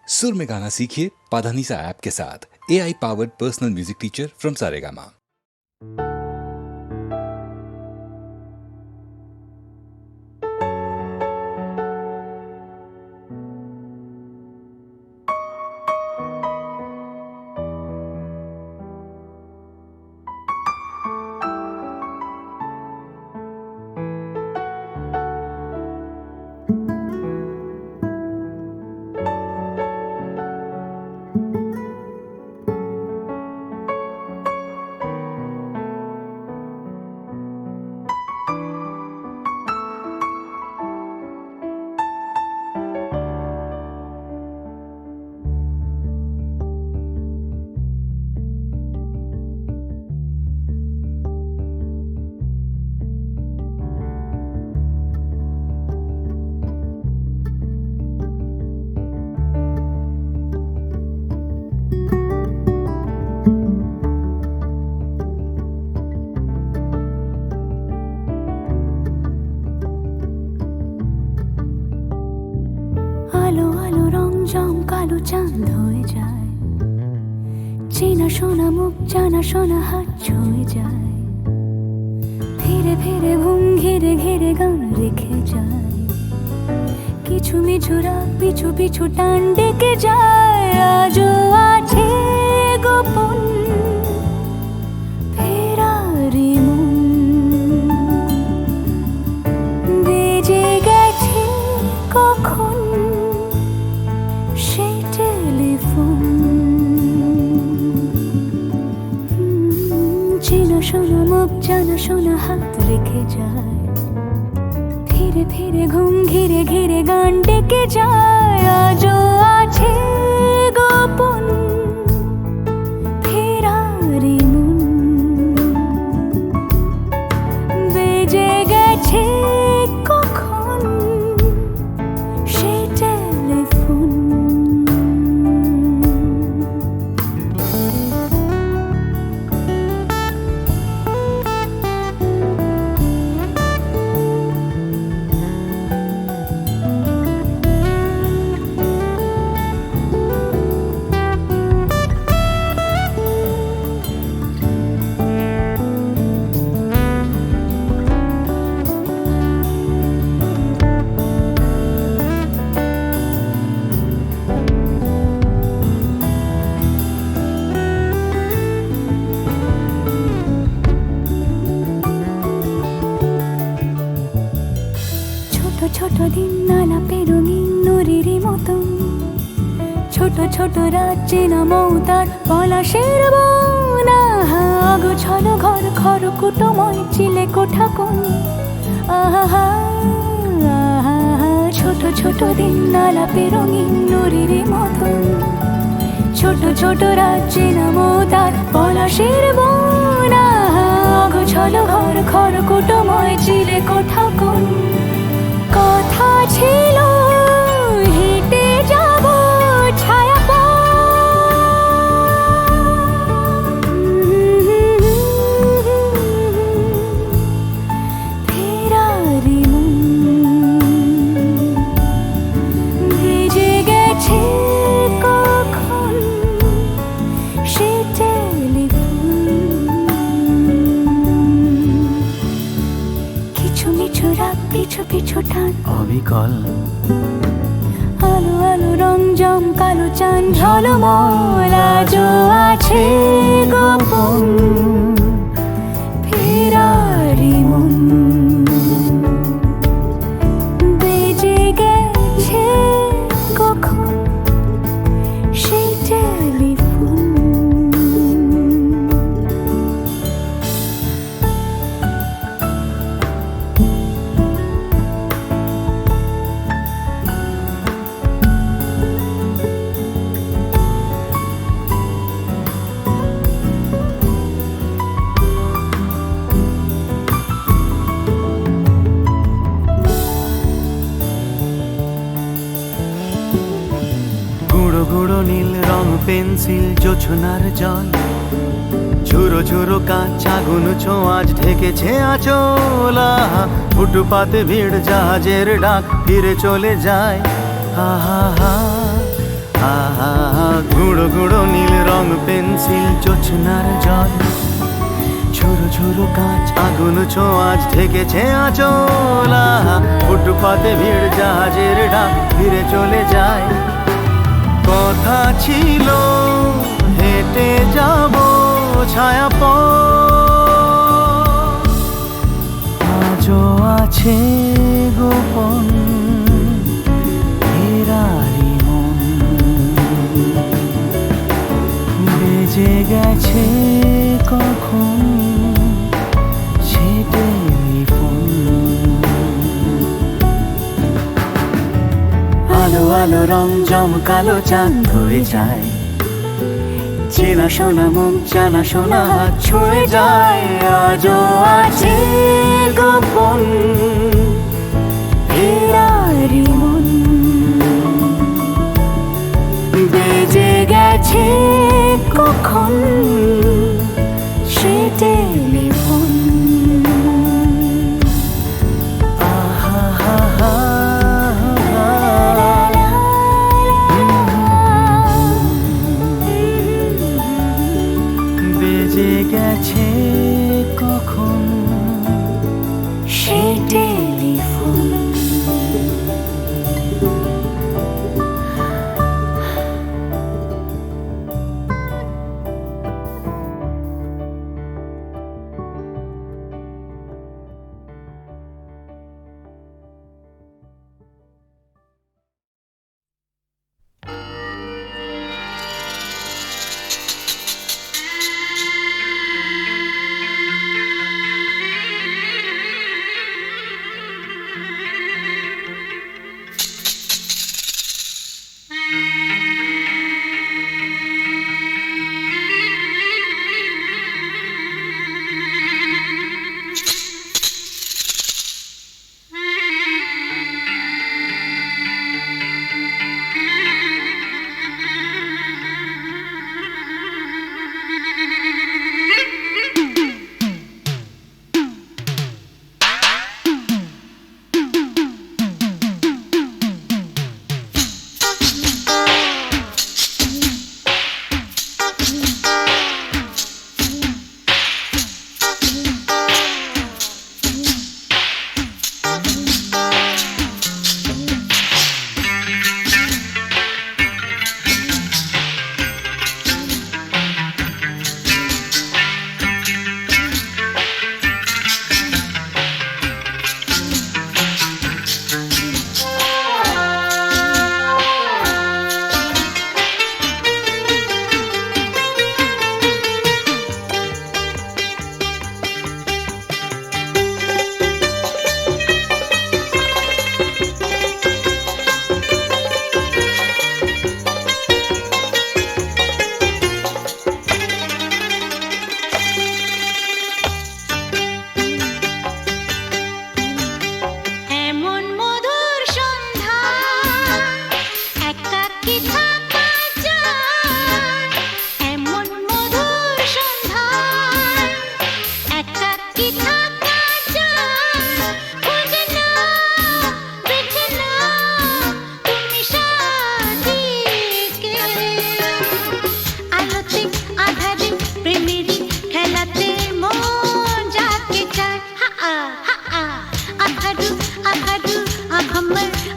सुर में गाना सीखिए पाधानीसा ऐप के साथ। AI powered personal music teacher from Saregama. আলো আলো রং জম কালো চাঁদ হয়ে যায়, চেনা শোনা মুখ জানা শোনা হাত ছুঁয়ে যায়, ফিরে ফিরে ঘুম ঘিরে ঘিরে গান রেখে যায়, কিছু মিছু রাত পিছু পিছু টান ডেকে যায়। আজও আছে গোপন ফেরারি মন, বেজে গেছে কখন সেই টেলিফোন। চেনা শোনা মুখ জানা শোনা হাত রেখে যায়, ফিরে ফিরে ঘুম ঘিরে ঘিরে গান ডেকে যায়। আজও আছে গোপন ফেরারি মন, বেজে গেছে কখন সেই টেলিফোন। ছোট দিন আলাপের রঙিন নুরির মতন, ছোট ছোট রাত চেনা মৌতার পলাশের বন। আগোছালো ঘর খড়কুটোময় চিলে কোঠা কোন, আহা আহা। ছোট ছোট দিন আলাপের রঙিন নুরির মতন, ছোট ছোট রাত চেনা মৌতার পলাশের বন। আগোছালো ঘর খড়কুটোময় চিলে কোঠা কোন। কথা ছিল হেঁটে যাব ছায়া ফেরারি মন, ভেজে গেছে কখন সে টেলিফোন। কিছু মিছু রাত পিছু পিছু টান অবিকল, আলো আলো রং জম কালো চাঁদ ঝলমল। আজও আছে গোপন ফেরারি মন, বেজে গেছে কখন সেই টেলিফোন। গুঁড়ো গুঁড়ো নীল রং পেন্সিল জোছনার জল, ঝুরো ঝুরো কাঁচ আগুন ছোঁয়াজ ঢেকেছে আঁচলা। ফুটপাতে ভিড় জাহাজের ডাক ফিরে চলে যায়। আহা হা গুঁড়ো গুঁড়ো নীল রং পেন্সিল জোছনার জল, ঝুরো ঝুরো কাঁচ আগুন ছোঁয়াজ ঢেকেছে আঁচলা। ফুটপাতে ভিড় জাহাজের ডাক ফিরে চলে যায়। কথা ছিল হেঁটে যাব ছায়া পথ, আজও আছে গোপন ফেরারি মন। বেজে গেছে কখন সে টেলিফোন। আলো আলো রং জমকালো চাঁদ হয়ে যায়, চেনা শোনা মুখ জানা শোনা হাত ছুঁয়ে যায়। আজও আছে গোপন ফেরারি মন। বেজে গেছে কখন সে টেলিফোন। আহা হা হা বেজে গেছে কখন সে টেলিফোন।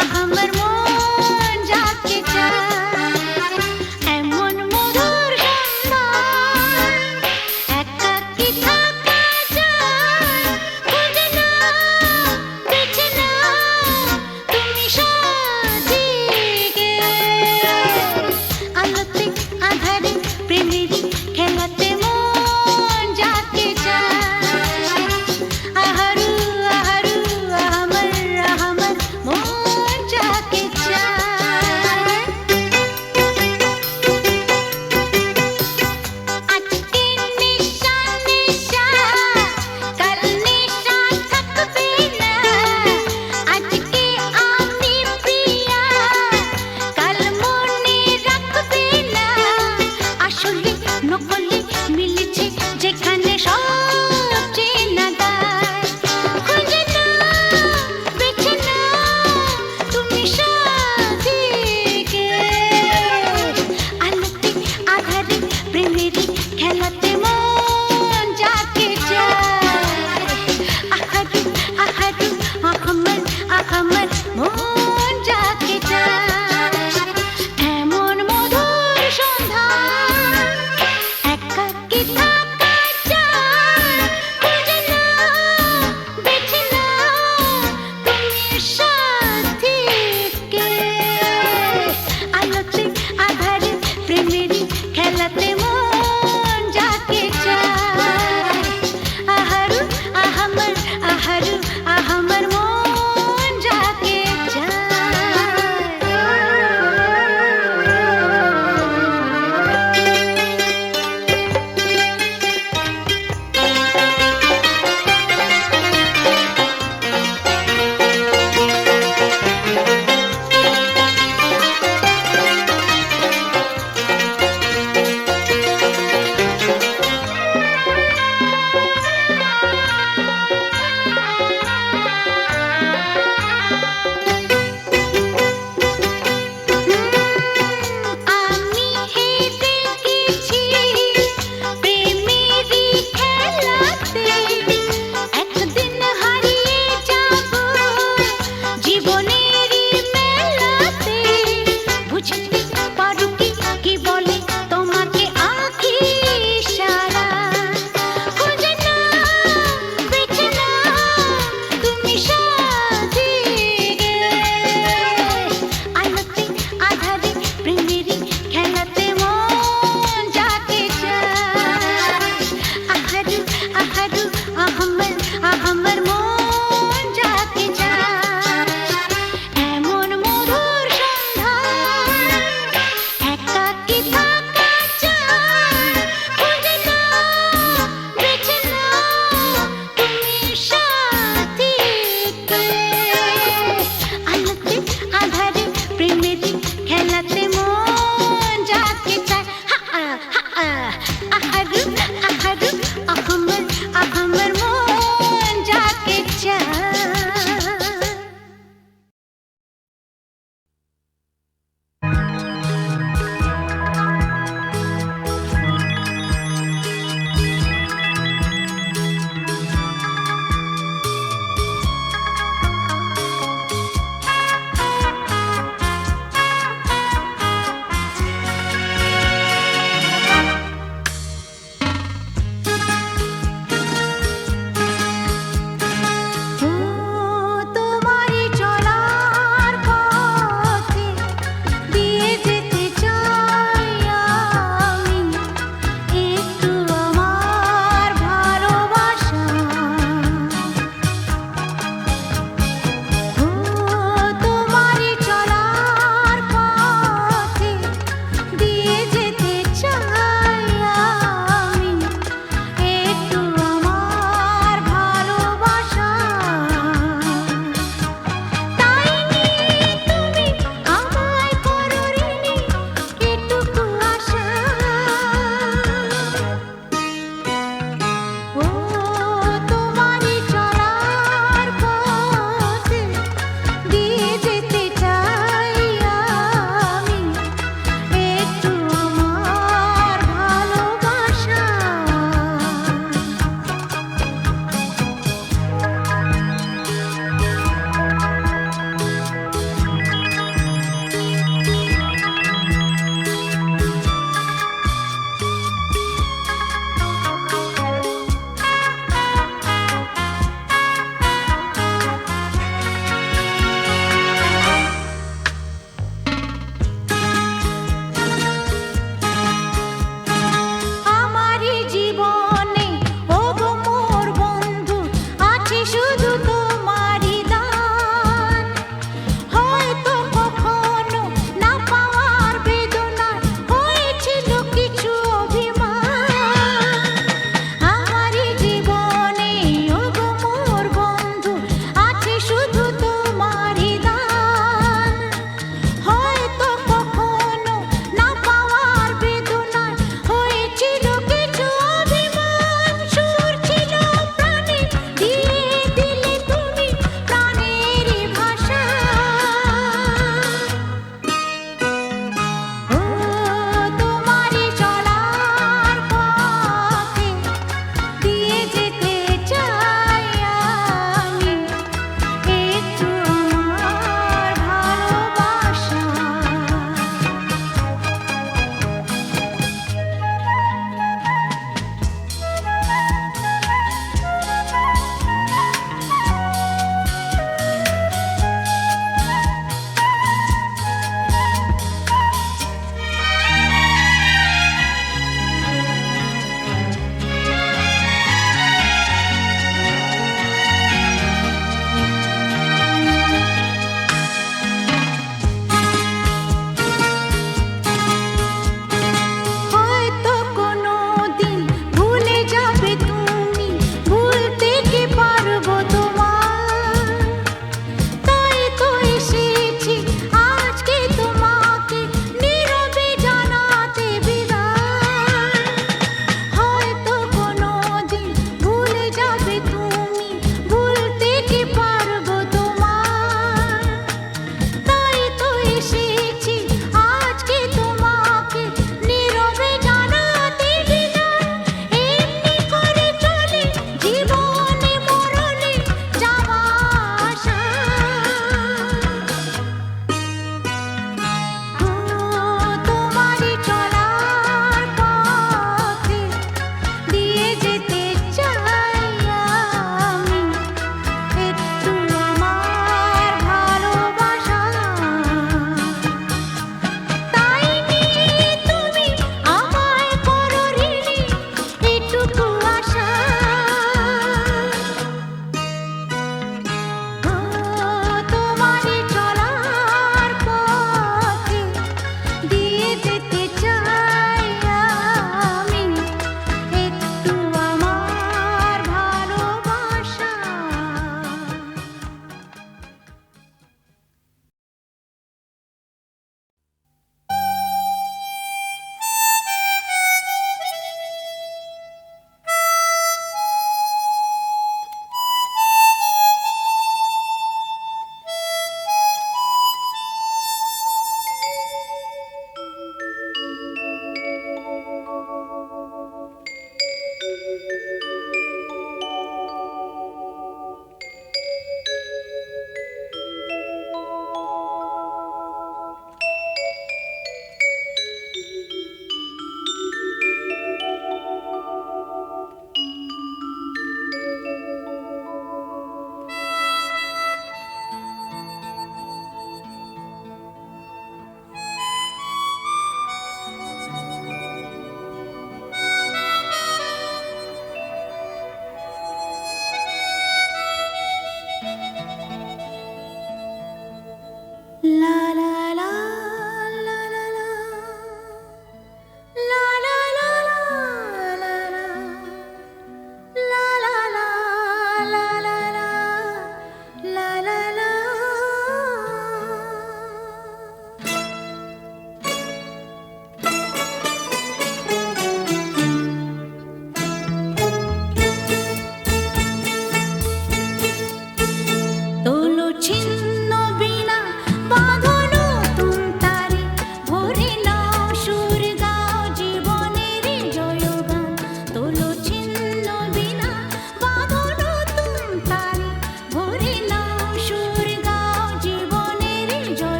আঘামর মন যাকে চায়।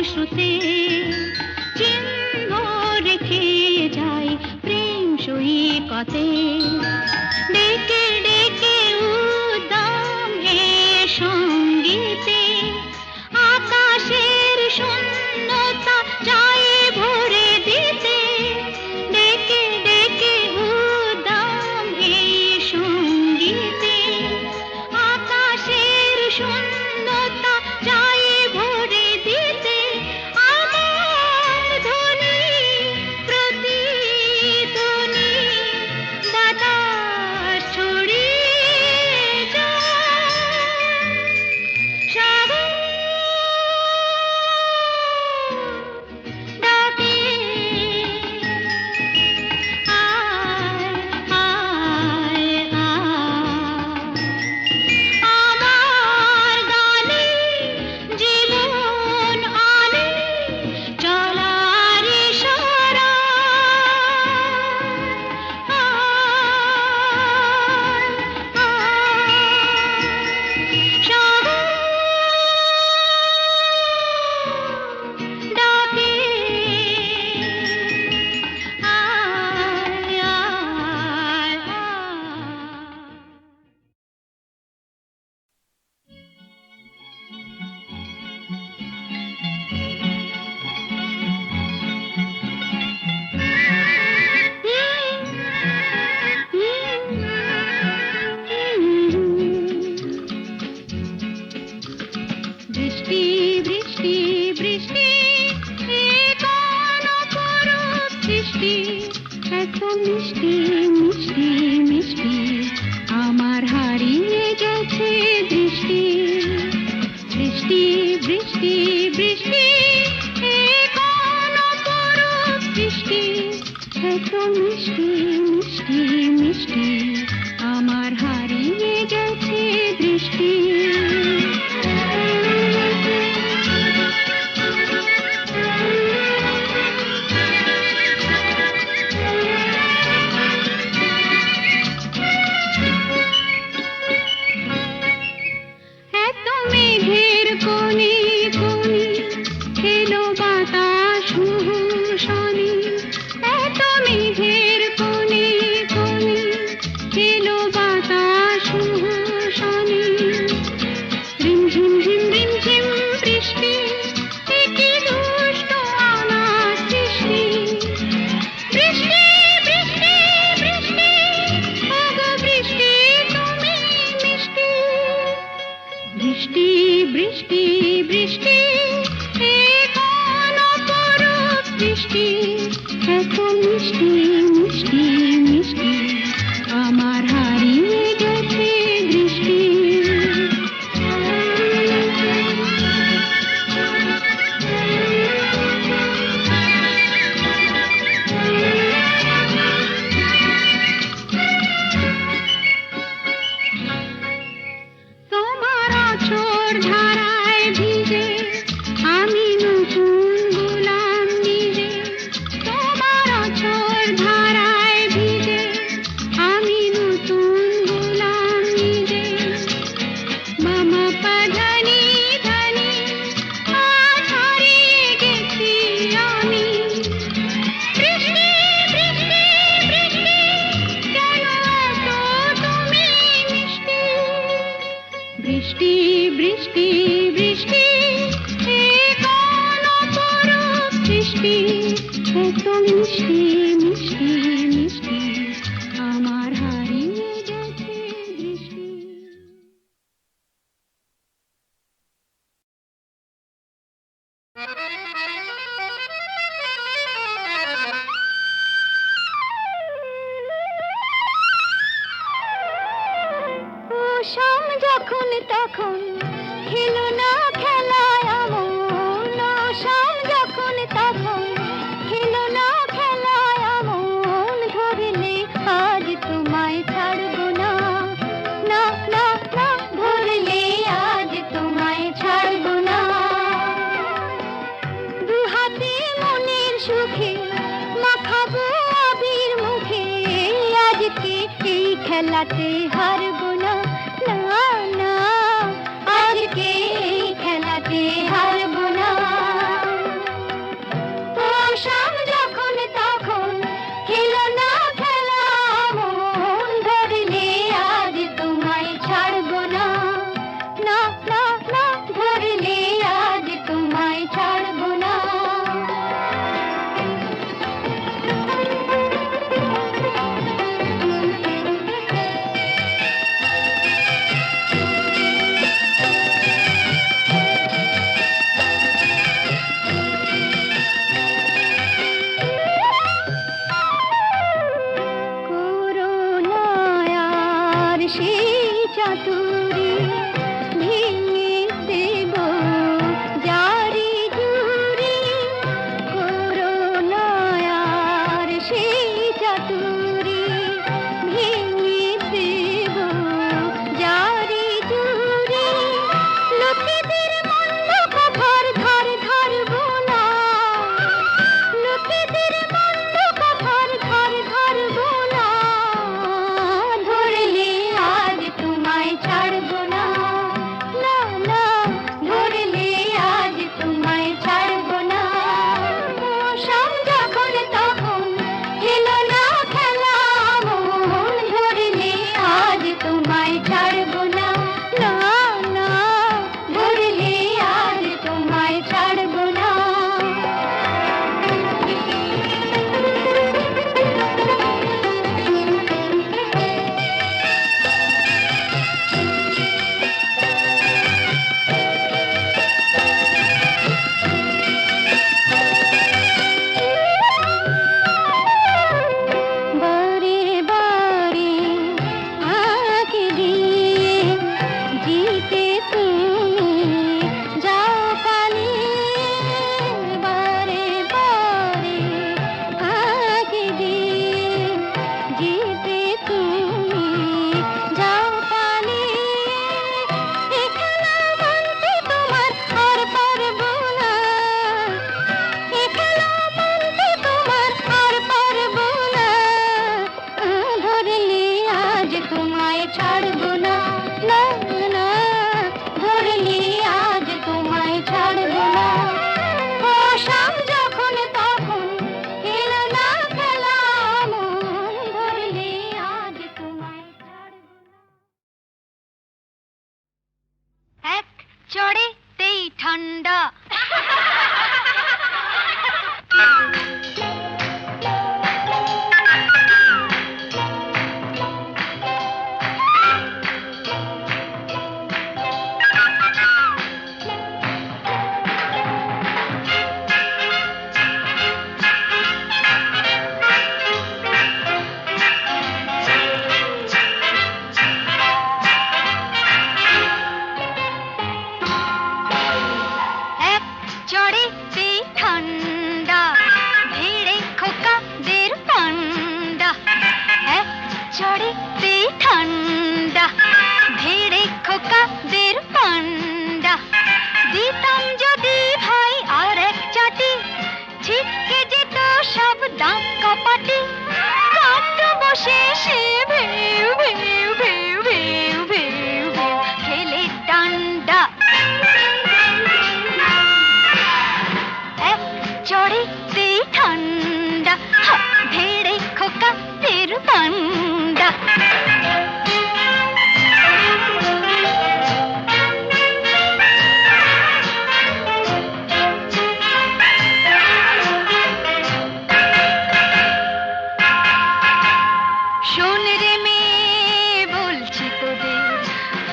শ্রুতে চিহ্ন রেখে যায় প্রেম সৈকতে ডেকে ডেকে উদ্দাম এ সঙ্গীতে আকাশের শূন্যতা যায় ভরে দিতে ডেকে ডেকে উদ্দাম এ সঙ্গীতে আকাশের শূন্যতা যায় ভরে দিতে আমার ধ্বনি প্রতিধ্বনি বাতাস ছড়িয়ে যায় সাগর ডাকে আয় আয় আয় আমার গানে জীবন আনে চলার ইশারা সাগর ডাকে আয় আয় আয় বৃষ্টি বৃষ্টি বৃষ্টি এ কোন অপরূপ সৃষ্টি এত মিষ্টি মিষ্টি মিষ্টি আমার হারিয়ে গেছে দৃষ্টি বৃষ্টি বৃষ্টি বৃষ্টি এ কোন অপরূপ সৃষ্টি এত মিষ্টি মিষ্টি মিষ্টি আমার হারিয়ে গেছে দৃষ্টি এত মেঘের কোণে কোণে এলো বাতাস শনি এত মেঘের কোণে কোণে এলো বাতাস শনি রিমঝিম ঝিম রিমঝিম বৃষ্টি এ কি দুষ্ট অনাথ সৃষ্টি বৃষ্টি বৃষ্টি বৃষ্টি ওগো বৃষ্টি তুমি মিষ্টি বৃষ্টি বৃষ্টি বৃষ্টি এ কোন অপরূপ বৃষ্টি এত মিষ্টি মিষ্টি মিষ্টি আমার হারিয়ে গেছে দৃষ্টি তোমার আঁচড় ধারায় ভিজে আমি নতুন গোলাম নিজে তোমার আঁচড় ধারায় ভিজে আমি নতুন গোলাম নিজে মামা পাধানি ধানি আজ হারিয়ে গেছি আমি বৃষ্টি বৃষ্টি বৃষ্টি কেন এত তুমি মিষ্টি বৃষ্টি বৃষ্টি বৃষ্টি এ কোন অপরূপ সৃষ্টি এত মিষ্টি মিষ্টি মিষ্টি আমার হারিয়ে গেছে দৃষ্টি শাম যখন তখন খেলো না খেলায় আমন শাম যখন তখন খেলো না খেলায় আমন ধরলে আজ তোমায় ছাড়বো না না না না ধরলে আজ তোমায় ছাড়বো না দু হাতে মনের সুখে মাখাবো আবির মুখে আজকে এই খেলাতে হারবো না না না আজকে এই খেলাতে হারবো না চড়েতেই ঠান্ডা ধেড়ে খোকাদের পান্ডা। শোন রে মেয়ে বলছি তোদের,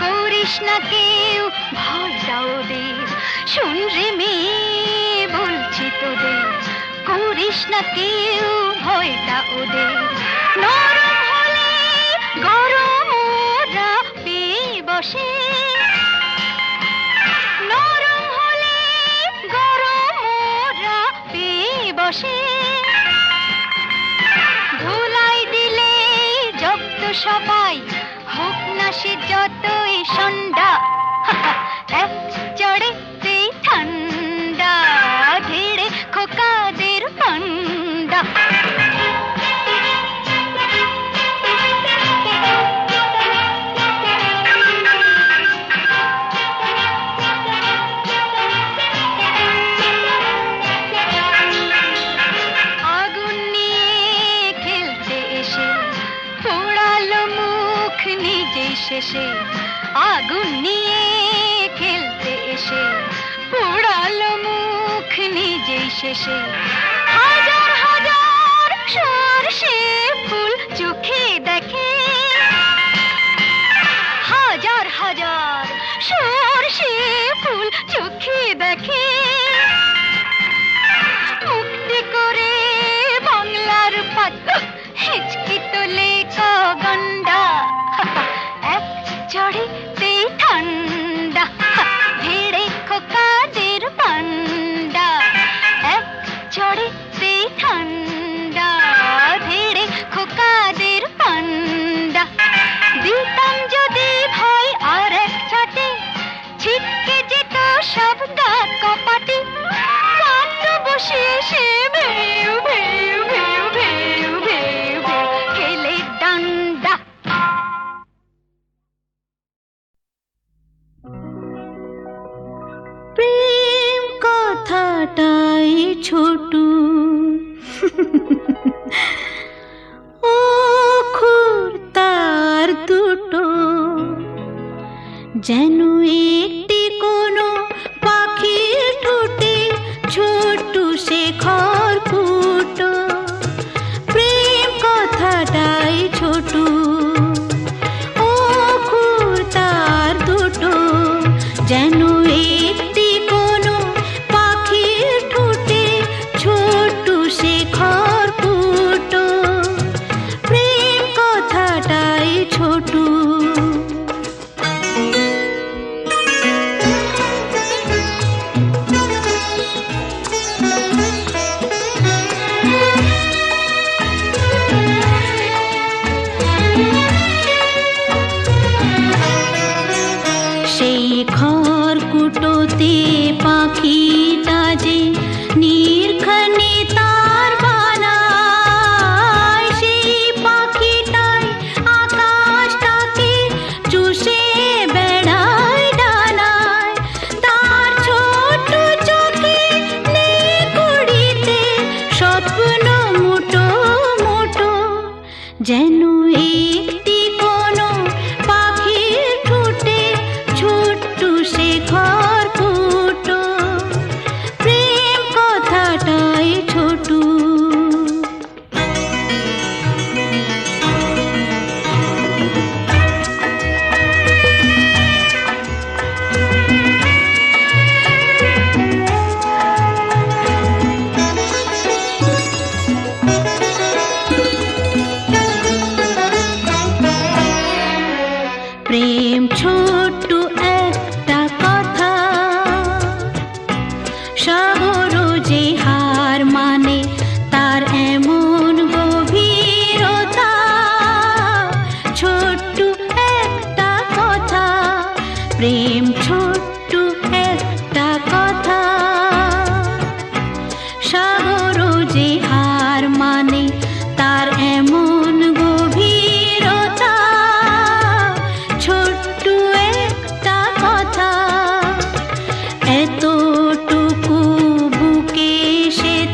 করিস না কেউ ভয়টা ওদের। শোন রে মেয়ে বলছি তোদের, করিস না কেউ ভয়টা ওদের। নরম হলে গরম ওরা পেয়ে বসে, নরম হলে গরম ওরা পেয়ে বসে। ধুলাই দিলে জব্দ সবাই, হোক না সে যতই সন্ধ্যা, এক চড়েতেই ঠান্ডা ধীরে খোকাদের পান্ডা। আগুন নিয়ে খেলতে এসে পোড়ালো মুখ নিজেই শেষে। আগুন নিয়ে খেলতে এসে পোড়ালো মুখ নিজেই শেষে। হাজার হাজার সরষে ফুল চোখে দেখে, হাজার হাজার সরষে ফুল চোখে দেখে। মুক্তি করে বাংলার পাত হিচকি তোলে গন্ডা, এক চড়েতেই ঠান্ডা ধীরে খোকাদের পান্ডা। এক চড়েতেই ঠান্ডা ধীরে খোকাদের পান্ডা। দিতাম যদি ভয় আর এক ছাটে, ছিটকে যেত সব গা কপাটে। কান্দ বসে সে ভেউ ভেউ ভেউ ভেউ ভেউ ভেউ খেলে ডান্ডা। প্রেম কথাটাই ছোট, অক্ষর তার দুটো, যেন একটি কোনো পাখির ঠোঁটে ছোট্ট সে খড়কুটো। প্রেম কথাটাই ছোট, অক্ষর তার দুটো, যেন একটি কোনো পাখির ঠোঁটে ছোট্ট সে খড়কুটো। প্রেম কথাটাই ছোট। সেই খড়কুটোতে পাখিটা যে নির্ঘানে তার বানায়, সেই পাখিটাই আকাশটাকে চুষে বেড়ায় ডানায়। তার ছোট চোখে নেই কুড়িতে স্বপ্ন মুটো মুটো, যেন একটি কোনো পাখির ঠোঁটে ছোট্ট সে খড়কুটো। প্রেম কথাটাই ছোট। প্রেম ছোট্ট একটা কথা, সাগর যে হার মানে তার এমন গভীরতা। ছোট্ট একটা কথা, প্রেম ছোট্ট একটা কথা, সাগর যে হার মানে তার এমন গভীরতা। ছোট্ট একটা কথা, এতটুকু বুকে এসেছে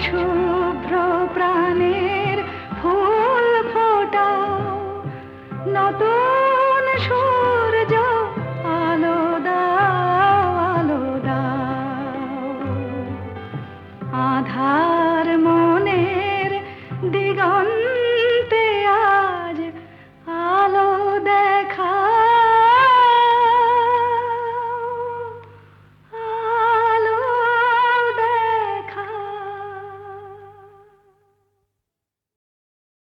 শুধু